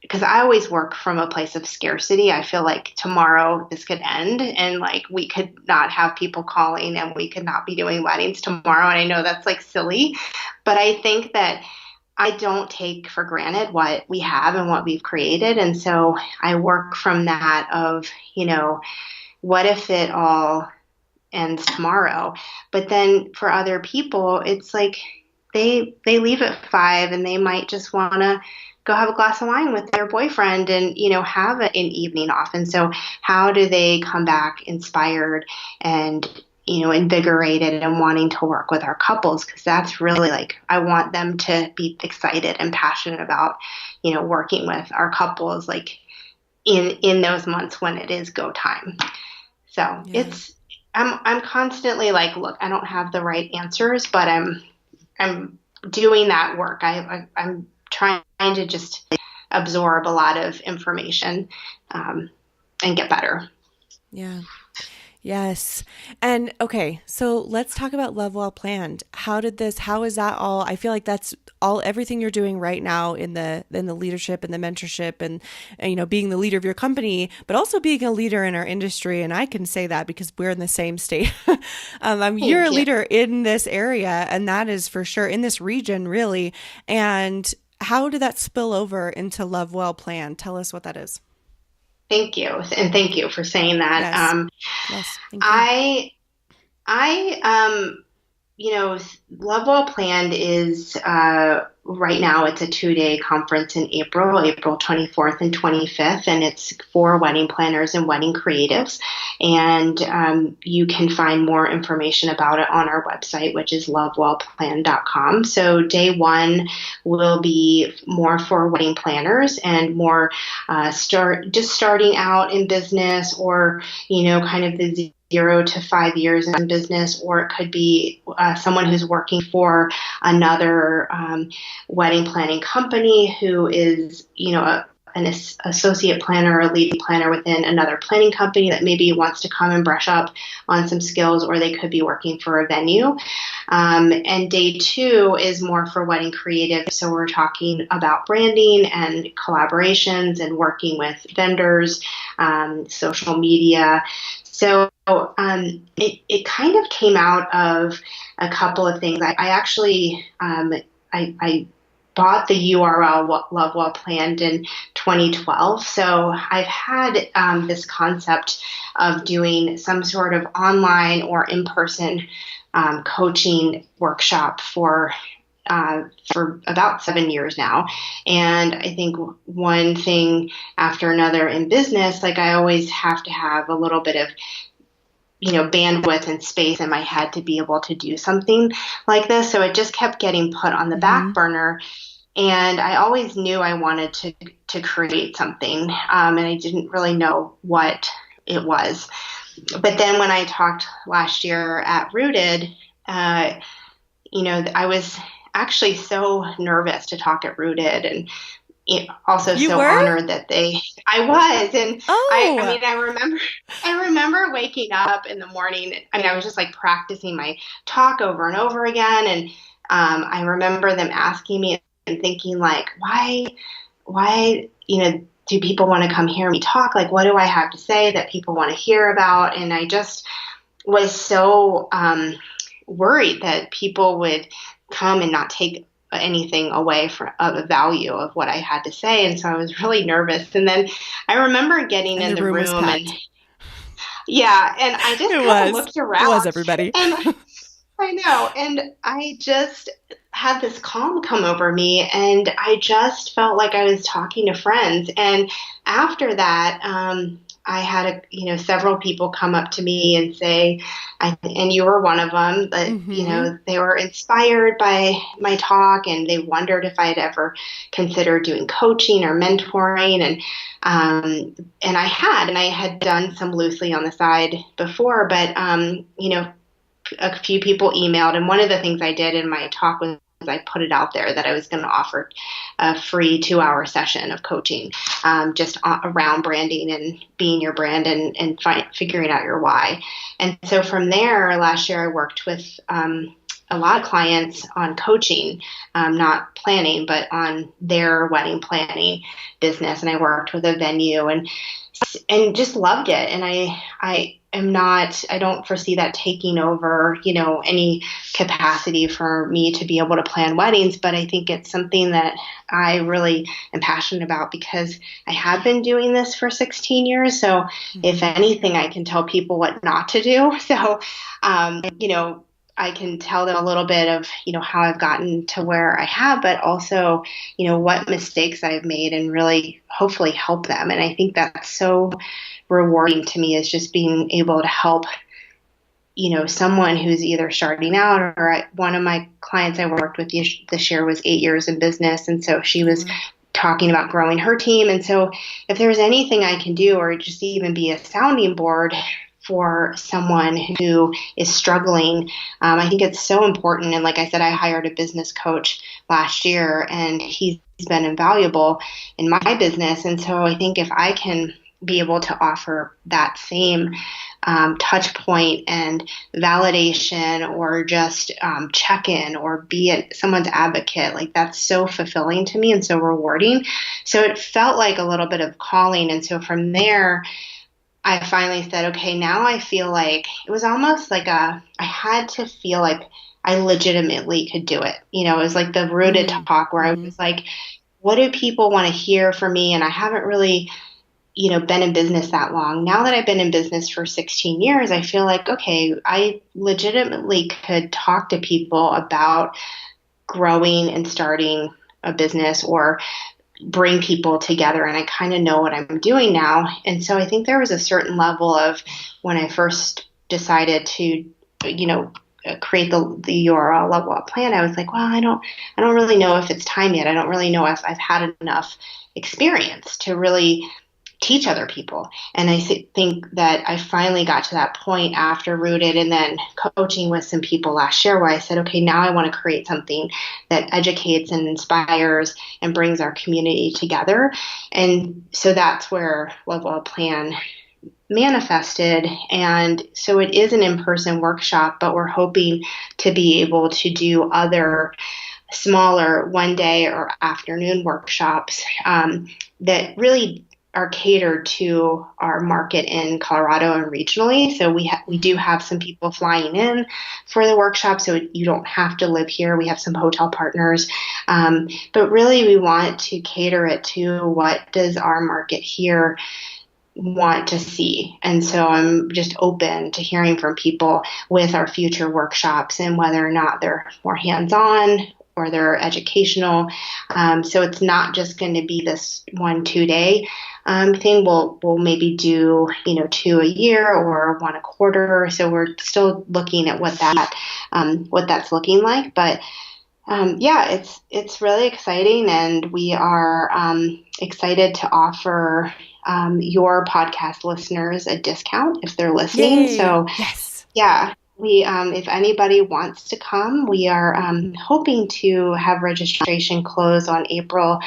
Speaker 3: Because I always work from a place of scarcity. I feel like tomorrow this could end, and like we could not have people calling, and we could not be doing weddings tomorrow. And I know that's like silly, but I think that I don't take for granted what we have and what we've created. And so I work from that of, what if it all ends tomorrow? But then for other people, it's like they leave at 5 and they might just want to go have a glass of wine with their boyfriend and, have an evening off. And so how do they come back inspired and invigorated and wanting to work with our couples? Because that's really like, I want them to be excited and passionate about, working with our couples, like in those months when it is go time. So
Speaker 2: Yeah.
Speaker 3: I'm constantly like, look, I don't have the right answers, but I'm doing that work. I'm trying to just absorb a lot of information, and get better.
Speaker 2: Yeah. Yes. And okay, so let's talk about Love Well Planned. How is that all? I feel like that's everything you're doing right now in the leadership and the mentorship and being the leader of your company, but also being a leader in our industry. And I can say that because we're in the same state. You're a leader in this area, and that is for sure in this region, really. And how did that spill over into Love Well Planned? Tell us what that is.
Speaker 3: Thank you. And thank you for saying that.
Speaker 2: Yes. Yes. Thank you.
Speaker 3: Love Well Planned is, right now it's a 2-day conference in April 24th and 25th, and it's for wedding planners and wedding creatives. And you can find more information about it on our website, which is lovewellplanned.com. So day 1 will be more for wedding planners and more starting out in business, or, kind of the 0 to 5 years in business, or it could be someone who's working for another wedding planning company who is, an associate planner or lead planner within another planning company that maybe wants to come and brush up on some skills, or they could be working for a venue. And day 2 is more for wedding creatives. So we're talking about branding and collaborations and working with vendors, social media. So it kind of came out of a couple of things. I actually I bought the URL Love Well Planned in 2012. So I've had this concept of doing some sort of online or in-person coaching workshop for for about 7 years now. And I think one thing after another in business, like I always have to have a little bit of bandwidth and space in my head to be able to do something like this. So it just kept getting put on the back burner. And I always knew I wanted to create something. And I didn't really know what it was. But then when I talked last year at Rooted, I was actually so nervous to talk at Rooted, and also so honored that I was. And I remember waking up in the morning. I mean, I was just like practicing my talk over and over again. And I remember them asking me and thinking like, why, do people want to come hear me talk? Like, what do I have to say that people want to hear about? And I just was so worried that people would come and not take anything away of the value of what I had to say. And so I was really nervous. And then I remember getting in the room and and I just kind of looked around.
Speaker 2: It was everybody.
Speaker 3: And I know. And I just had this calm come over me, and I just felt like I was talking to friends. And after that, I had several people come up to me and say, and you were one of them, but they were inspired by my talk, and they wondered if I had ever considered doing coaching or mentoring. And I had done some loosely on the side before, but a few people emailed, and one of the things I did in my talk was I put it out there that I was going to offer a free 2-hour session of coaching, just around branding and being your brand and figuring out your why. And so from there, last year I worked with a lot of clients on coaching, not planning, but on their wedding planning business. And I worked with a venue and just loved it. And I don't foresee that taking over, any capacity for me to be able to plan weddings, but I think it's something that I really am passionate about because I have been doing this for 16 years. So if anything, I can tell people what not to do. So, I can tell them a little bit of, how I've gotten to where I have, but also, what mistakes I've made and really hopefully help them. And I think that's so rewarding to me, is just being able to help, someone who's either starting out or one of my clients I worked with this year was 8 years in business. And so she was talking about growing her team. And so if there's anything I can do, or just even be a sounding board for someone who is struggling, I think it's so important. And like I said, I hired a business coach last year, and he's been invaluable in my business. And so I think if I can be able to offer that same touch point and validation, or just check-in, or be someone's advocate, like that's so fulfilling to me and so rewarding. So it felt like a little bit of calling. And so from there, I finally said, okay, now I feel like it was almost like I had to feel like I legitimately could do it. It was like the Rooted talk where I was like, what do people want to hear from me? And I haven't really, been in business that long. Now that I've been in business for 16 years, I feel like, okay, I legitimately could talk to people about growing and starting a business, or bring people together, and I kind of know what I'm doing now. And so I think there was a certain level of, when I first decided to, create the URL Level Up plan, I was like, well, I don't really know if it's time yet. I don't really know if I've had enough experience to really teach other people. And I think that I finally got to that point after Rooted and then coaching with some people last year, where I said, okay, now I want to create something that educates and inspires and brings our community together. And so that's where Level Up Plan manifested. And so it is an in-person workshop, but we're hoping to be able to do other smaller one-day or afternoon workshops that really are catered to our market in Colorado and regionally. So we do have some people flying in for the workshop, so you don't have to live here. We have some hotel partners, but really we want to cater it to what does our market here want to see. And so I'm just open to hearing from people with our future workshops, and whether or not they're more hands-on or they're educational. So it's not just going to be this 1-2 day thing. We'll maybe do 2 a year or 1 a quarter. So we're still looking at what that's looking like. But it's really exciting, and we are excited to offer your podcast listeners a discount if they're listening.
Speaker 2: Yay.
Speaker 3: So
Speaker 2: yes.
Speaker 3: Yeah, we if anybody wants to come, we are hoping to have registration close on April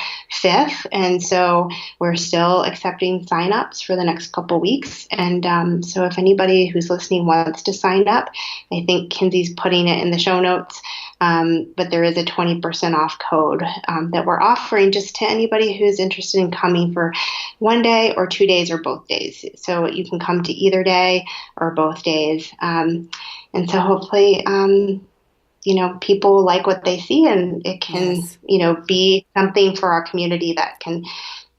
Speaker 3: 5th, and so we're still accepting signups for the next couple weeks. And so if anybody who's listening wants to sign up, I think Kinsey's putting it in the show notes. But there is a 20% off code that we're offering just to anybody who's interested in coming for 1 day or 2 days or both days. So you can come to either day or both days. And so hopefully, people like what they see, and it can, be something for our community that can,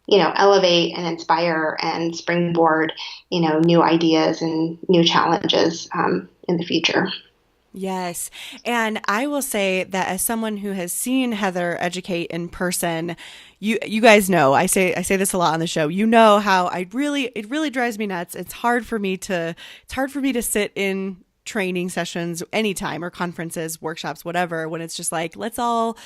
Speaker 3: elevate and inspire and springboard, new ideas and new challenges in the future.
Speaker 2: Yes. And I will say that as someone who has seen Heather educate in person, you guys know, I say this a lot on the show, how it really drives me nuts. It's hard for me to sit in training sessions anytime, or conferences, workshops, whatever, when it's just like, let's all,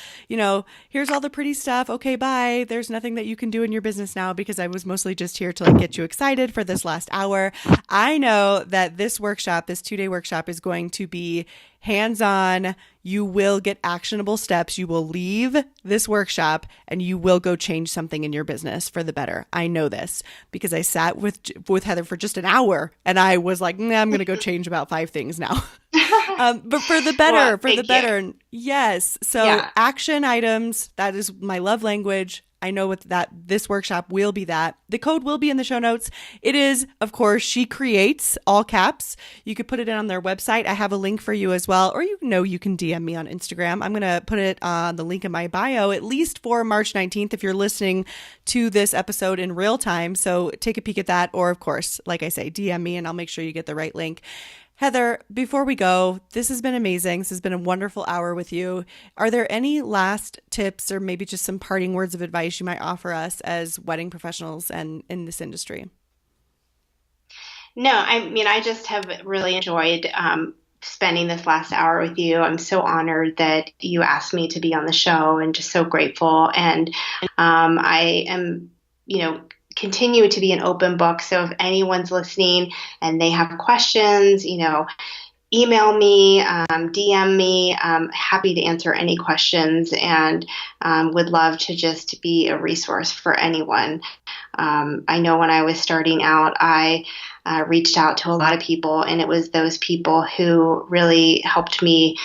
Speaker 2: here's all the pretty stuff. Okay, bye. There's nothing that you can do in your business now, because I was mostly just here to get you excited for this last hour. I know that this 2-day workshop is going to be hands-on. You will get actionable steps. You will leave this workshop and you will go change something in your business for the better. I know this because I sat with Heather for just an hour and I was like, I'm going to go change about 5 things now. But for the better, better. Yes. So action items, that is my love language. I know this workshop will be that. The code will be in the show notes. It is, of course, She Creates, all caps. You could put it in on their website. I have a link for you as well. Or you can DM me on Instagram. I'm going to put it on the link in my bio, at least for March 19th, if you're listening to this episode in real time. So take a peek at that. Or, of course, like I say, DM me and I'll make sure you get the right link. Heather, before we go, this has been amazing. This has been a wonderful hour with you. Are there any last tips or maybe just some parting words of advice you might offer us as wedding professionals and in this industry?
Speaker 3: No, I just have really enjoyed spending this last hour with you. I'm so honored that you asked me to be on the show and just so grateful. And I am, continue to be an open book. So if anyone's listening and they have questions, email me, DM me. I'm happy to answer any questions and would love to just be a resource for anyone. I know when I was starting out, I reached out to a lot of people, and it was those people who really helped me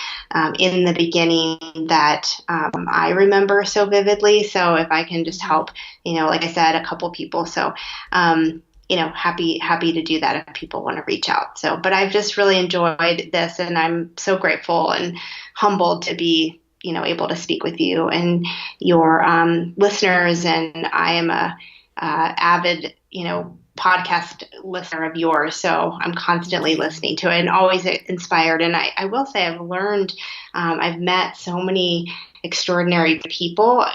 Speaker 3: in the beginning that I remember so vividly. So if I can just help, like I said, a couple people. So, happy to do that if people want to reach out. So, but I've just really enjoyed this, and I'm so grateful and humbled to be, able to speak with you and your listeners. And I am a avid, podcast listener of yours. So I'm constantly listening to it and always inspired. And I will say I've learned, I've met so many extraordinary people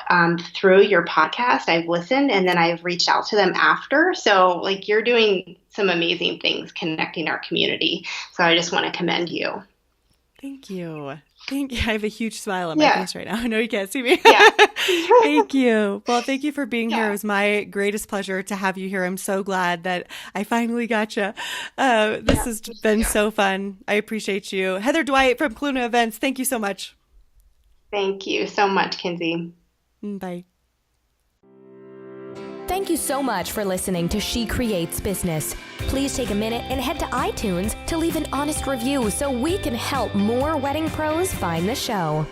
Speaker 3: through your podcast. I've listened and then I've reached out to them after. So you're doing some amazing things connecting our community. So I just want to commend you.
Speaker 2: Thank you. I have a huge smile on my face right now. I know you can't see me.
Speaker 3: Yeah.
Speaker 2: Thank you. Well, thank you for being here. It was my greatest pleasure to have you here. I'm so glad that I finally got you. This has been so fun. I appreciate you. Heather Dwight from Calluna Events. Thank you so much.
Speaker 3: Thank you so much, Kinsey.
Speaker 2: Bye.
Speaker 1: Thank you so much for listening to She Creates Business. Please take a minute and head to iTunes to leave an honest review so we can help more wedding pros find the show.